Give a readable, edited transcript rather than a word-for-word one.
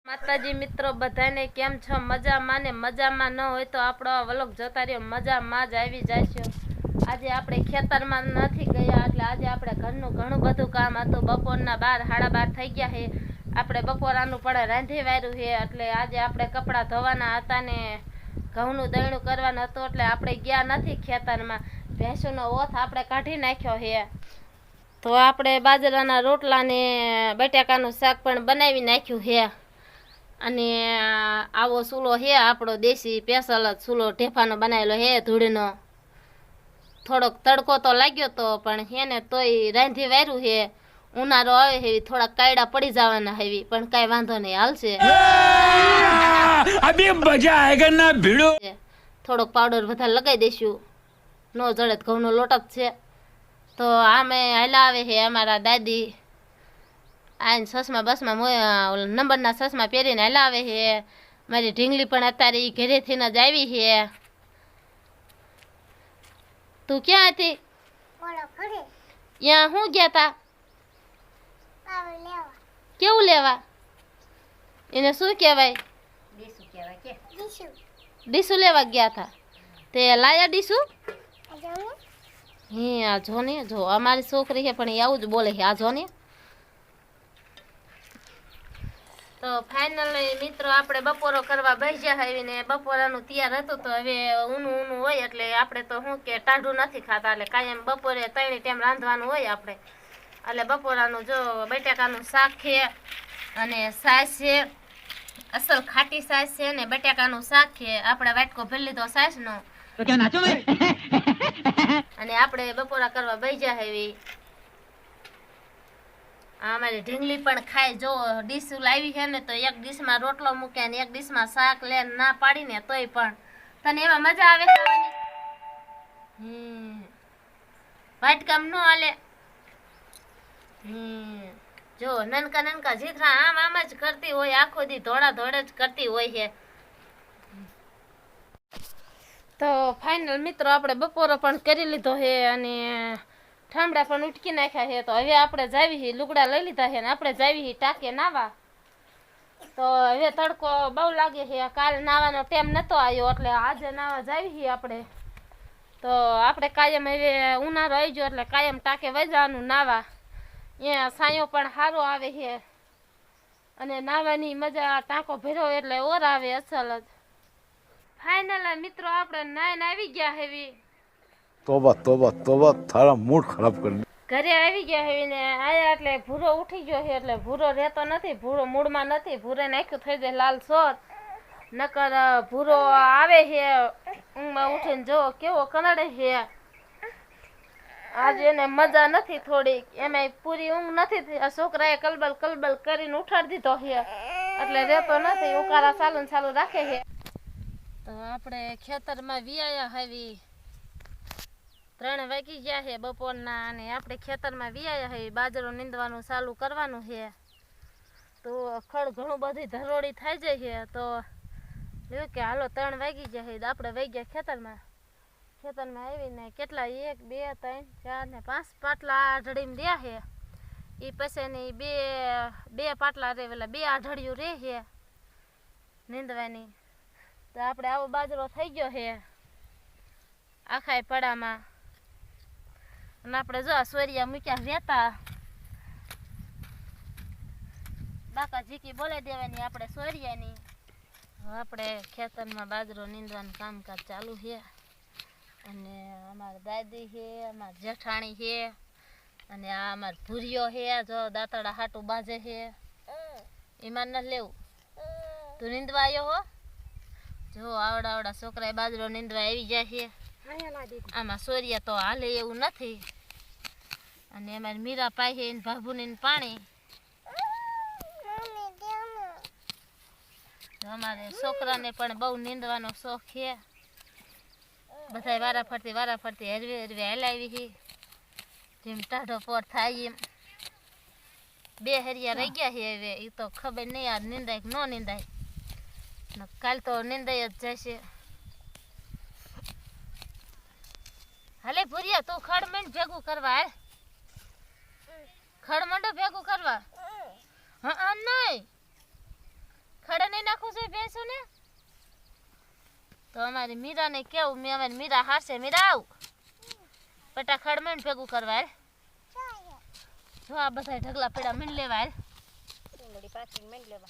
માતાજી મિત્રો બધાને કેમ છો? મજામાં ને મજામાં ન હોય તો આપણો વ્લોગ જોતા રહ્યો, મજામાં જ આવી જશો। આજે આપણે ખેતરમાં નથી ગયા એટલે આજે આપણે ઘરનું ઘણું બધું કામ હતું। બપોરના 12 સાડા 12 થઈ ગયા છે। આપણે બપોરાનું પણ રાંધી વાર્યું છે એટલે આજે આપણે કપડાં ધોવાના હતા ને ઘઉંનું દળનું કરવાનું હતું એટલે આપણે ગયા નથી ખેતરમાં। ભેંસોનો ઓથ આપણે કાઢી નાખ્યો છે તો આપણે બાજરાના રોટલા ને બટાકાનું શાક પણ બનાવી નાખ્યું છે। અને આવો ચૂલો છે આપણો દેશી સ્પેશિયલ ચૂલો ઢેફાનો બનાવેલો છે ધૂળનો। થોડોક તડકો તો લાગ્યો તો પણ હે ને તોય રાંધી વાર્યું છે। ઉનાળો આવે છે થોડાક કાયડા પડી જવાના છે પણ કાંઈ વાંધો નહીં, હાલશે। અભી મજા આયેગા ના ભીડો। થોડોક પાવડર વધારે લગાવી દઈશું, નો જડે ઘઉંનો લોટ જ છે। તો આમે હાલા આવે છે અમારા દાદી, આ સસમા બસમાં નંબરના સસમા પહેરીને હાલા આવે છે। મારી ઢીંગલી પણ અત્યારે ઘરેથી જ આવી છે। તું ક્યાં હતી? ત્યાં શું ગયા તા? કેવું લેવા? એને શું કહેવાય? ડીસુ લેવા ગયા હતા। તે લાયા ડીસુ? હે આ જો ને, જો અમારી છોકરી છે પણ એ આવું જ બોલે છે, આ જો ને। તો ફાઇનલી મિત્રો આપણે બપોરો કરવા બેસ્યા આવીને બપોરાનું તૈયાર હતું તો હવે ઊનું હોય એટલે આપણે તો શું કે ટાઢું નથી ખાતા એટલે કાયમ બપોરે 3 ટાઈમ રાંધવાનું હોય આપણે। એટલે બપોરાનું જો બટાકાનું શાક છે અને છાશ છે, અસલ ખાટી છાશ છે ને બટાકાનું શાક છે। આપણે વાટકો ભરી લીધો છાશનો અને આપણે બપોરા કરવા બેસ્યા આવી। અમારી ઢીંગલી પણ ખાય, જો ડીશ લાવી છે ને તો એક ડીશમાં રોટલો મૂકે ને એક ડીશમાં શાક લે, ના પાડીને તોય પણ તને એમાં મજા આવે ખાવાની। વાટકામ ન હાલે। જો નનકા નનકા જીથરા આમ જ કરતી હોય, આખો દી ધોળા ધોળે જ કરતી હોય છે। તો ફાઇનલ મિત્રો આપણે બપોરો પણ કરી લીધો છે અને ઠામડા પણ ઉટકી નાખ્યા છે। તો હવે આપણે જાવી લુગડા લઈ લીધા છે ને આપણે જાવી ટાંકે નાવા। તો હવે તડકો બહુ લાગે છે, કાલ નાવાનો ટાઈમ નતો આવ્યો એટલે આજે નાવા જાવી આપણે। તો આપણે કાયમ હવે ઉનાળો આવી ગયો એટલે કાયમ ટાંકે વહી જવાનું નાવા। અહીંયા સાયો પણ સારો આવે છે અને નાવાની મજા ટાંકો ભર્યો એટલે ઓર આવે અસલ જ। ફાઇનલ મિત્રો આપણે નાઈને આવી ગયા હેવી। तोबा तोबा तोबा थारा मूड खराब कर ઘરે આવી ગયા હેવી ને આયા એટલે ભૂરો ઉઠી ગયો છે એટલે ભૂરો રહેતો નથી, ભૂરો મૂળમાં નથી, ભૂરે નાખ્યું થઈ જાય લાલ સોર, નકર ભૂરો આવે છે ઊંઘમાં ઉઠીને જો કેવો કનડે છે। આજે એને મજા નથી થોડીક, એમાં પૂરી ઊંઘ નથી, આ છોકરાએ કલબલ કલબલ કરીને ઉઠાડી દીધો છે એટલે રહેતો નથી, ઉકારા ચાલુ રાખે છે। તો આપણે ખેતરમાં વિયાયા આવી, 3 વાગી ગયા છે બપોરના અને આપણે ખેતરમાં વિયાયા છે, બાજરો નીંદવાનું ચાલુ કરવાનું છે। તો ખડ ઘણું બધી ધરોડી થઈ જાય છે તો એવું કે હાલો 3 વાગી ગયા છે, આપણે વહી ગયા ખેતરમાં આવીને કેટલા 1 2 3 4 ને 5 પાટલા આઢળીને રહ્યા છે। એ પછીની બે પાટલા રે પેલા 2 આઢળિયું રહે છે નીંદવાની। તો આપણે આવો બાજરો થઈ ગયો છે આખાય પડામાં અને આપણે જો સોરિયા મૂક્યા વેતા, બાકા ઝીકી બોલાવી દેવાની આપણે સોરિયાની। આપણે ખેતરમાં બાજરો નીંદવાનું કામકાજ ચાલુ છે અને અમારા દાદી છે, અમારા જેઠાણી છે અને આ અમારો ભૂરિયો છે, જો દાંતડા હાટું બાજે છે, એમાં ન લેવું। તું નીંદવા આવ્યો હો? જો આવડા છોકરા બાજરો નીંદવા આવી જાય છે। આમાં સોરિયા તો હાલે એવું નથી અને અમારી મીરા પાય છે એને ભાભુની પાણી। અમારે છોકરાને પણ બહુ નીંદવાનો શોખ છે, બધા વારાફરતી હરવે હલાવી છે જેમ ટાઢો પોર થાય એમ। 2 હરિયા રહી ગયા છે હવે, એ તો ખબર નહીં આ નીંદાય કે ન નીંદાય, કાલ તો નીંદાઈ જ જશે। હાલે ભૂરિયા તું ખડ મંડ ભેગું કરવા, હાલ ખડ મંડો ભેગું કરવા। હા નહીં નહીં નાખું છું ભેંસું ને તો અમારી મીરાને કેવું મેં અમારી મીરા હારશે મીરા આવ પટા ખડમેણ ભેગું કરવા હાલ. જો આ બધા ઢગલા પેડા મીંડ લેવા હાલ. ચીમડી પાછી મેં લેવા